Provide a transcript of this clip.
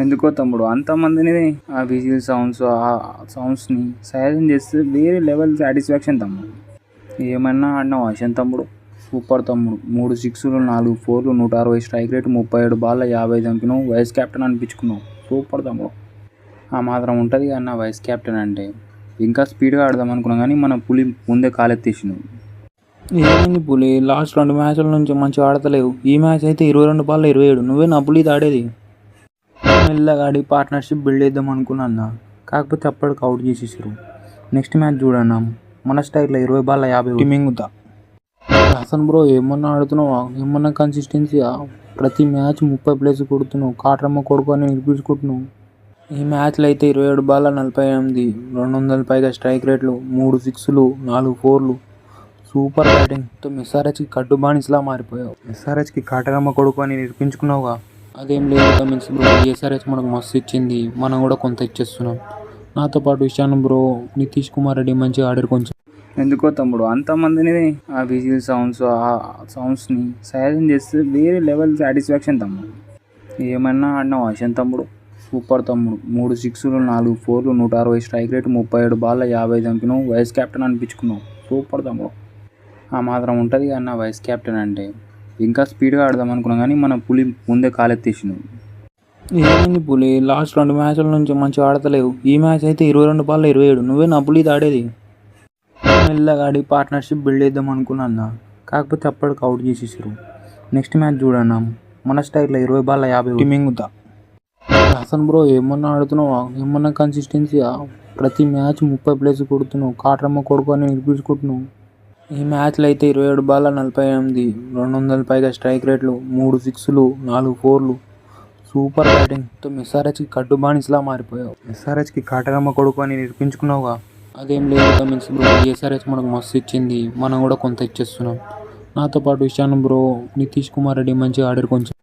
ఎందుకో తమ్ముడు అంతమందిని ఆ విజిల్ సౌండ్స్ ఆ సౌండ్స్ని సైలెంట్ చేస్తే వేరే లెవెల్ సాటిస్ఫాక్షన్ తమ్ముడు. ఏమన్నా ఆడినావు ఆశన్ తమ్ముడు, సూపర్ తమ్ముడు. 3 సిక్స్లు 4 ఫోర్లు 160 స్ట్రైక్ రేట్ 37 బాల్ 50 చంపినావు. వైస్ కెప్టెన్ అనిపించుకున్నావు. సూపర్ తమ్ముడు. ఆ మాత్రం ఉంటుంది అన్న వైస్ కెప్టెన్ అంటే. ఇంకా స్పీడ్గా ఆడదాం అనుకున్నాం కానీ మన పులి ముందే కాలెత్తేసినావు. ఏమైంది పులి? లాస్ట్ 2 మ్యాచ్ల నుంచి మంచిగా ఆడతలేవు. ఈ మ్యాచ్ అయితే 22 బాల్ 27. నువ్వే నా పులి ఆడేది. మెల్లగా ఆడి పార్ట్నర్షిప్ బిల్డ్ చేద్దాం అనుకున్నా, కాకపోతే అప్పటికి అవుట్ చేసేసారు. నెక్స్ట్ మ్యాచ్ చూడన్నా మన స్టైల్లో 20 బాల్ 50 మింగుతా. హాసన్ బ్రో ఏమన్నా ఆడుతున్నావా? ఏమన్నా కన్సిస్టెన్సీయా? ప్రతి మ్యాచ్ 30 ప్లేస్ కొడుతున్నావు. కాటరమ్మ కొడుకు అని నిలిపించుకుంటున్నావు. ఈ మ్యాచ్లో అయితే 27 బాల్ 48, 200 పైగా స్ట్రైక్ రేట్లు, 3 సిక్స్లు 4 ఫోర్లు. Super batting. ఎస్ఆర్హెచ్కి కట్టుబానిస్లా మారిపోయావు. ఎస్ఆర్హెచ్కి కాటరమ్మ కొడుకు అని నిరూపించుకున్నావుగా. అదేం లేదు కమిన్స్ బ్రో, ఎస్ఆర్హెచ్ మనకు మస్తు ఇచ్చింది, మనం కూడా కొంత ఇచ్చేస్తున్నాం. నాతో పాటు ఇషాన్ బ్రో, నితీష్ కుమార్ రెడ్డి మంచిగా ఆడారు కొంచెం. ఎందుకో తమ్ముడు అంతమందిని ఆ విజిల్ సౌండ్స్ ఆ సౌండ్స్ని సైలెంట్ చేస్తే వేరే లెవెల్ సాటిస్ఫాక్షన్ తమ్ముడు. ఏమన్నా ఆడినావు ఆశన్ తమ్ముడు, సూపర్ తమ్ముడు. 3 సిక్స్లు 4 ఫోర్లు 160 స్ట్రైక్ రేట్ 37 బాల్ 50 చంపినావు. వైస్ కెప్టెన్ అనిపించుకున్నావు. సూపర్ తమ్ముడు. ఆ మాత్రం ఉంటుంది అన్న వైస్ కెప్టెన్ అంటే. ఇంకా స్పీడ్గా ఆడదాం అనుకున్నాం కానీ మన పులి ముందే కాలెత్తేసినావు. ఏమైంది పులి? లాస్ట్ 2 మ్యాచ్ల నుంచి మంచిగా ఆడతలేవు. ఈ మ్యాచ్ అయితే 22 బాల్ 27. నువ్వే నా పులి ఆడేది. మెల్లగా ఆడి పార్ట్నర్షిప్ బిల్డ్ చేద్దాం అనుకున్నా, కాకపోతే అప్పటికి అవుట్ చేసేసారు. నెక్స్ట్ మ్యాచ్ చూడన్నా మన స్టైల్లో 20 బాల్ 50 మింగుతా. హాసన్ బ్రో ఏమన్నా ఆడుతున్నావా? ఏమన్నా కన్సిస్టెన్సీయా? ప్రతి మ్యాచ్ 30 ప్లేస్ కొడుతున్నావు. కాటరమ్మ కొడుకు అని నిలిపించుకుంటున్నావు. ఈ మ్యాచ్లో అయితే 27 బాల్ 48, 200 పైగా స్ట్రైక్ రేట్లు, 3 సిక్స్లు 4 ఫోర్లు. Super batting. ఎస్ఆర్హెచ్కి కట్టుబానిస్లా మారిపోయావు. ఎస్ఆర్హెచ్కి కాటరమ్మ కొడుకు అని నిరూపించుకున్నావుగా. అదేం లేదు కమిన్స్ బ్రో, ఎస్ఆర్హెచ్ మనకు మస్తు ఇచ్చింది, మనం కూడా కొంత ఇచ్చేస్తున్నాం. నాతో పాటు ఇషాన్ బ్రో, నితీష్ కుమార్ రెడ్డి మంచిగా ఆడారు కొంచెం.